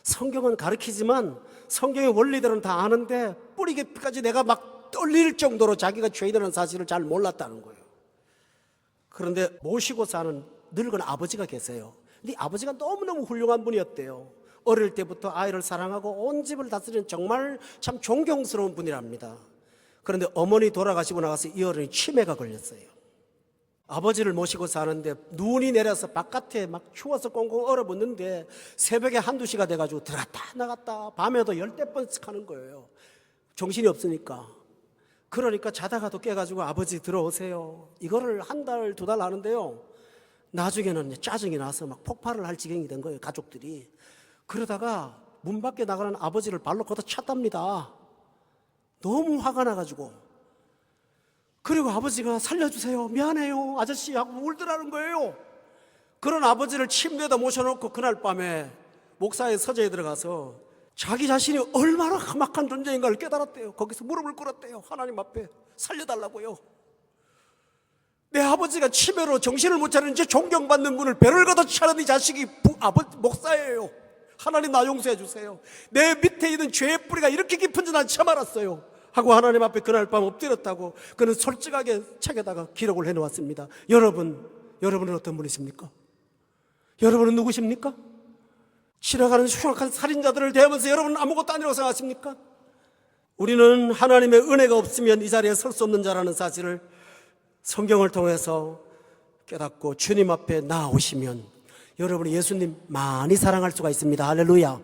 성경은 가르치지만 성경의 원리들은 다 아는데 뿌리 깊이까지 내가 막 떨릴 정도로 자기가 죄인이라는 사실을 잘 몰랐다는 거예요. 그런데 모시고 사는 늙은 아버지가 계세요. 근데 아버지가 너무너무 훌륭한 분이었대요. 어릴 때부터 아이를 사랑하고 온 집을 다스리는 정말 참 존경스러운 분이랍니다. 그런데 어머니 돌아가시고 나서 이 어른이 치매가 걸렸어요. 아버지를 모시고 사는데 눈이 내려서 바깥에 막 추워서 꽁꽁 얼어붙는데 새벽에 한두 시가 돼가지고 들어갔다 나갔다 밤에도 10대번씩 하는 거예요. 정신이 없으니까. 그러니까 자다가도 깨가지고 아버지 들어오세요. 이거를 한 달, 두 달 하는데요. 나중에는 짜증이 나서 막 폭발을 할 지경이 된 거예요, 가족들이. 그러다가 문 밖에 나가는 아버지를 발로 걷어찼답니다. 너무 화가 나가지고. 그리고 아버지가 살려주세요, 미안해요 아저씨 하고 울더라는 거예요. 그런 아버지를 침대에다 모셔놓고 그날 밤에 목사의 서재에 들어가서 자기 자신이 얼마나 험악한 존재인가를 깨달았대요. 거기서 무릎을 꿇었대요. 하나님 앞에 살려달라고요. 내 아버지가 치매로 정신을 못 차리는 제 존경받는 분을 배를 걷어차는 이 자식이 목사예요. 하나님 나 용서해 주세요. 내 밑에 있는 죄의 뿌리가 이렇게 깊은 줄 난 처음 알았어요 하고 하나님 앞에 그날 밤 엎드렸다고 그는 솔직하게 책에다가 기록을 해놓았습니다. 여러분은 어떤 분이십니까? 여러분은 누구십니까? 지나가는 흉악한 살인자들을 대하면서 여러분은 아무것도 아니라고 생각하십니까? 우리는 하나님의 은혜가 없으면 이 자리에 설 수 없는 자라는 사실을 성경을 통해서 깨닫고 주님 앞에 나아오시면 여러분이 예수님 많이 사랑할 수가 있습니다. 할렐루야.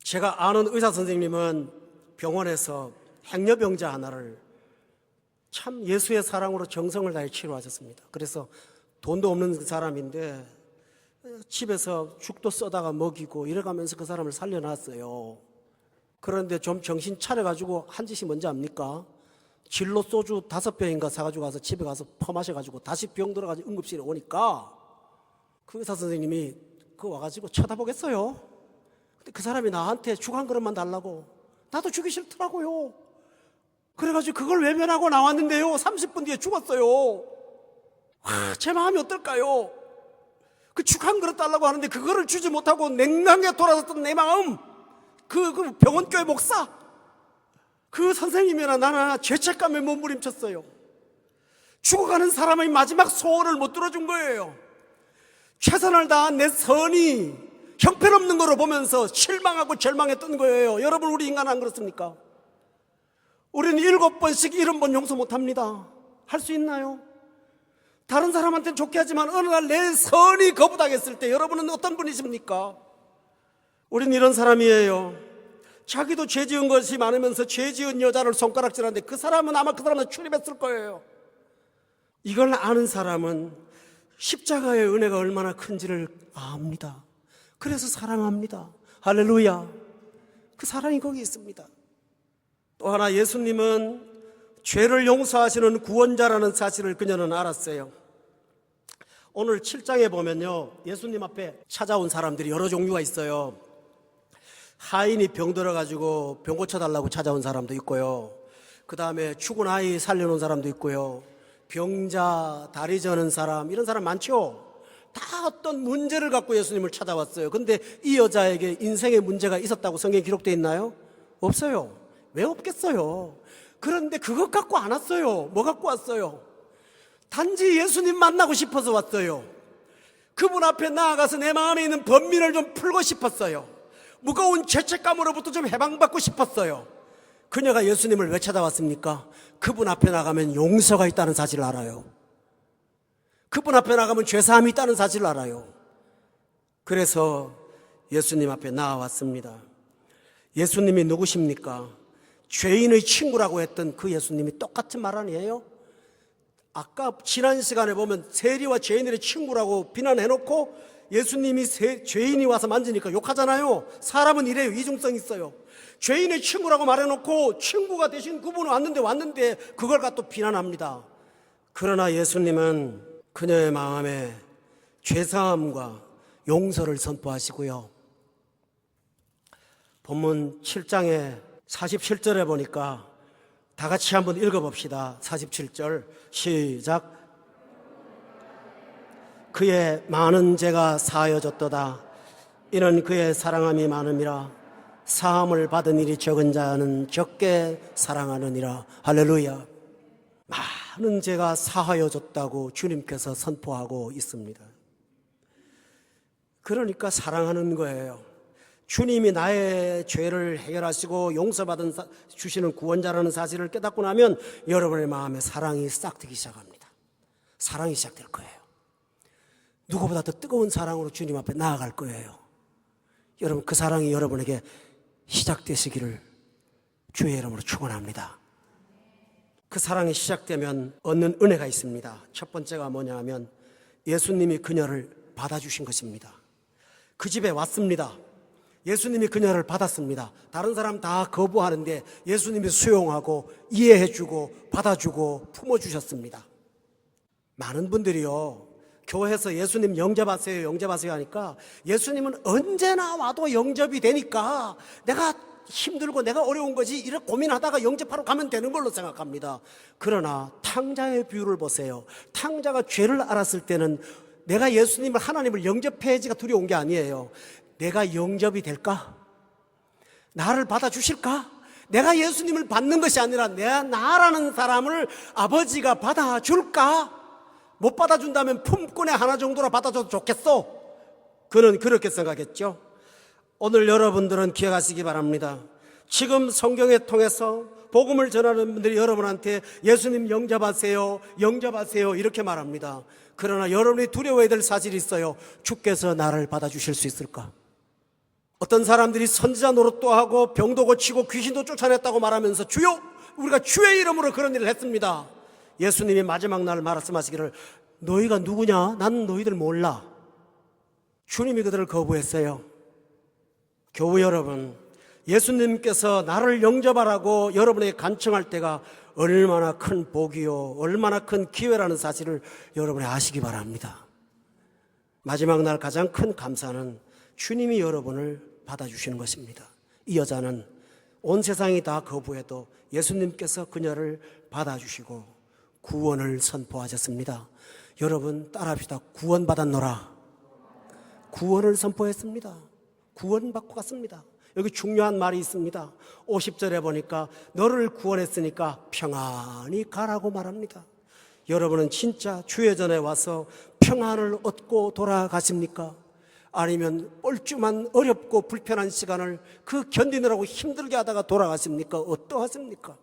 제가 아는 의사 선생님은 병원에서 행여병자 하나를 참 예수의 사랑으로 정성을 다해 치료하셨습니다. 그래서 돈도 없는 사람인데 집에서 죽도 써다가 먹이고 이래가면서 그 사람을 살려놨어요. 그런데 좀 정신 차려가지고 한 짓이 뭔지 압니까? 진로 소주 5병인가 사가지고 가서 집에 가서 퍼마셔가지고 다시 병 들어가지고 응급실에 오니까 그 의사 선생님이 그 와가지고 쳐다보겠어요? 근데 그 사람이 나한테 죽 한 그릇만 달라고. 나도 죽기 싫더라고요. 그래가지고 그걸 외면하고 나왔는데요 30분 뒤에 죽었어요. 제 마음이 어떨까요? 그 죽 한 그릇 달라고 하는데 그거를 주지 못하고 냉랭하게 돌아섰던 내 마음, 그 병원교회 목사, 그 선생님이나 나나 죄책감에 몸부림쳤어요. 죽어가는 사람의 마지막 소원을 못 들어준 거예요. 최선을 다한 내 선이 형편없는 거로 보면서 실망하고 절망했던 거예요. 여러분, 우리 인간 안 그렇습니까? 우리는 7번씩 70번 용서 못합니다. 할 수 있나요? 다른 사람한테는 좋게 하지만 어느 날 내 선이 거부당했을 때 여러분은 어떤 분이십니까? 우린 이런 사람이에요. 자기도 죄 지은 것이 많으면서 죄 지은 여자를 손가락질하는데 그 사람은 아마 그 사람한테 출입했을 거예요. 이걸 아는 사람은 십자가의 은혜가 얼마나 큰지를 압니다. 그래서 사랑합니다. 할렐루야. 그 사랑이 거기 있습니다. 또 하나, 예수님은 죄를 용서하시는 구원자라는 사실을 그녀는 알았어요. 오늘 7장에 보면요, 예수님 앞에 찾아온 사람들이 여러 종류가 있어요. 하인이 병 들어가지고 병 고쳐달라고 찾아온 사람도 있고요. 그 다음에 죽은 아이 살려놓은 사람도 있고요. 병자, 다리 저는 사람, 이런 사람 많죠. 다 어떤 문제를 갖고 예수님을 찾아왔어요. 그런데 이 여자에게 인생의 문제가 있었다고 성경에 기록되어 있나요? 없어요. 왜 없겠어요? 그런데 그것 갖고 안 왔어요. 뭐 갖고 왔어요? 단지 예수님 만나고 싶어서 왔어요. 그분 앞에 나아가서 내 마음에 있는 번민을 좀 풀고 싶었어요. 무거운 죄책감으로부터 좀 해방받고 싶었어요. 그녀가 예수님을 왜 찾아왔습니까? 그분 앞에 나가면 용서가 있다는 사실을 알아요. 그분 앞에 나가면 죄사함이 있다는 사실을 알아요. 그래서 예수님 앞에 나와왔습니다. 예수님이 누구십니까? 죄인의 친구라고 했던 그 예수님이 똑같은 말 아니에요? 아까 지난 시간에 보면 세리와 죄인들의 친구라고 비난해놓고 예수님이 죄인이 와서 만지니까 욕하잖아요. 사람은 이래요. 이중성이 있어요. 죄인의 친구라고 말해놓고 친구가 되신 그분은 왔는데 그걸 갖고 또 비난합니다. 그러나 예수님은 그녀의 마음에 죄사함과 용서를 선포하시고요. 본문 7장에 47절에 보니까 다 같이 한번 읽어봅시다. 47절 시작. 그의 많은 죄가 사하여졌도다. 이는 그의 사랑함이 많음이라. 사함을 받은 일이 적은 자는 적게 사랑하느니라. 할렐루야. 많은 죄가 사하여졌다고 주님께서 선포하고 있습니다. 그러니까 사랑하는 거예요. 주님이 나의 죄를 해결하시고 용서받은 주시는 구원자라는 사실을 깨닫고 나면 여러분의 마음에 사랑이 싹트기 시작합니다. 사랑이 시작될 거예요. 누구보다 더 뜨거운 사랑으로 주님 앞에 나아갈 거예요. 여러분, 그 사랑이 여러분에게 시작되시기를 주의 이름으로 축원합니다. 그 사랑이 시작되면 얻는 은혜가 있습니다. 첫 번째가 뭐냐 하면 예수님이 그녀를 받아주신 것입니다. 그 집에 왔습니다. 예수님이 그녀를 받았습니다. 다른 사람 다 거부하는데 예수님이 수용하고 이해해주고 받아주고 품어주셨습니다. 많은 분들이요, 교회에서 예수님 영접하세요 하니까 예수님은 언제나 와도 영접이 되니까 내가 힘들고 내가 어려운 거지 이렇게 고민하다가 영접하러 가면 되는 걸로 생각합니다. 그러나 탕자의 비유를 보세요. 탕자가 죄를 알았을 때는 내가 예수님을, 하나님을 영접해야지가 두려운 게 아니에요. 내가 영접이 될까? 나를 받아주실까? 내가 예수님을 받는 것이 아니라 나라는 사람을 아버지가 받아줄까? 못 받아준다면 품꾼의 하나 정도로 받아줘도 좋겠어. 그는 그렇게 생각했죠. 오늘 여러분들은 기억하시기 바랍니다. 지금 성경에 통해서 복음을 전하는 분들이 여러분한테 예수님 영접하세요 이렇게 말합니다. 그러나 여러분이 두려워해야 될 사실이 있어요. 주께서 나를 받아주실 수 있을까? 어떤 사람들이 선지자 노릇도 하고 병도 고치고 귀신도 쫓아냈다고 말하면서 주여, 우리가 주의 이름으로 그런 일을 했습니다. 예수님이 마지막 날 말씀하시기를 너희가 누구냐? 나는 너희들 몰라. 주님이 그들을 거부했어요. 교우 여러분, 예수님께서 나를 영접하라고 여러분에게 간청할 때가 얼마나 큰 복이요, 얼마나 큰 기회라는 사실을 여러분이 아시기 바랍니다. 마지막 날 가장 큰 감사는 주님이 여러분을 받아주시는 것입니다. 이 여자는 온 세상이 다 거부해도 예수님께서 그녀를 받아주시고 구원을 선포하셨습니다. 여러분 따라합시다. 구원받았노라. 구원을 선포했습니다. 구원받고 갔습니다. 여기 중요한 말이 있습니다. 50절에 보니까 너를 구원했으니까 평안히 가라고 말합니다. 여러분은 진짜 주의 전에 와서 평안을 얻고 돌아가십니까? 아니면 뻘쭘한 어렵고 불편한 시간을 그 견디느라고 힘들게 하다가 돌아가십니까? 어떠하십니까?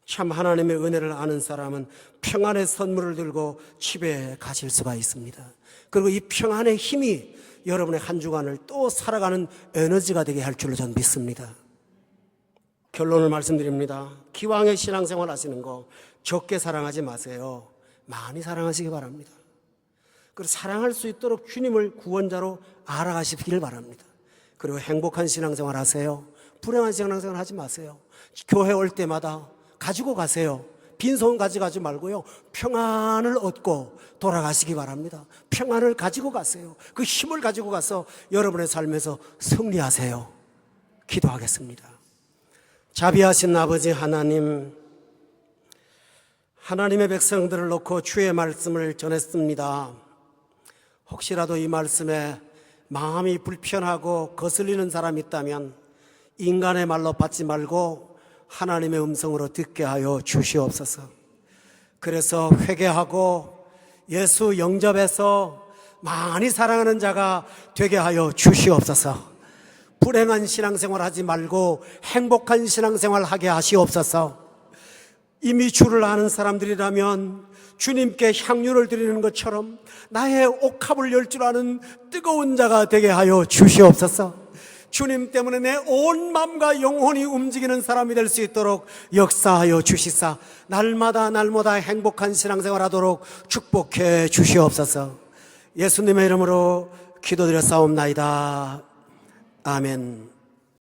참 하나님의 은혜를 아는 사람은 평안의 선물을 들고 집에 가실 수가 있습니다. 그리고 이 평안의 힘이 여러분의 한 주간을 또 살아가는 에너지가 되게 할 줄로 저는 믿습니다. 결론을 말씀드립니다. 기왕의 신앙생활 하시는 거 적게 사랑하지 마세요. 많이 사랑하시기 바랍니다. 그리고 사랑할 수 있도록 주님을 구원자로 알아가시길 바랍니다. 그리고 행복한 신앙생활 하세요. 불행한 신앙생활 하지 마세요. 교회 올 때마다 가지고 가세요. 빈손 가져가지 말고요, 평안을 얻고 돌아가시기 바랍니다. 평안을 가지고 가세요. 그 힘을 가지고 가서 여러분의 삶에서 승리하세요. 기도하겠습니다. 자비하신 아버지 하나님, 하나님의 백성들을 놓고 주의 말씀을 전했습니다. 혹시라도 이 말씀에 마음이 불편하고 거슬리는 사람이 있다면 인간의 말로 받지 말고 하나님의 음성으로 듣게 하여 주시옵소서. 그래서 회개하고 예수 영접해서 많이 사랑하는 자가 되게 하여 주시옵소서. 불행한 신앙생활 하지 말고 행복한 신앙생활 하게 하시옵소서. 이미 주를 아는 사람들이라면 주님께 향유를 드리는 것처럼 나의 옥합을 열 줄 아는 뜨거운 자가 되게 하여 주시옵소서. 주님 때문에 내 온 마음과 영혼이 움직이는 사람이 될 수 있도록 역사하여 주시사 날마다 행복한 신앙생활 하도록 축복해 주시옵소서. 예수님의 이름으로 기도드려 싸움나이다. 아멘.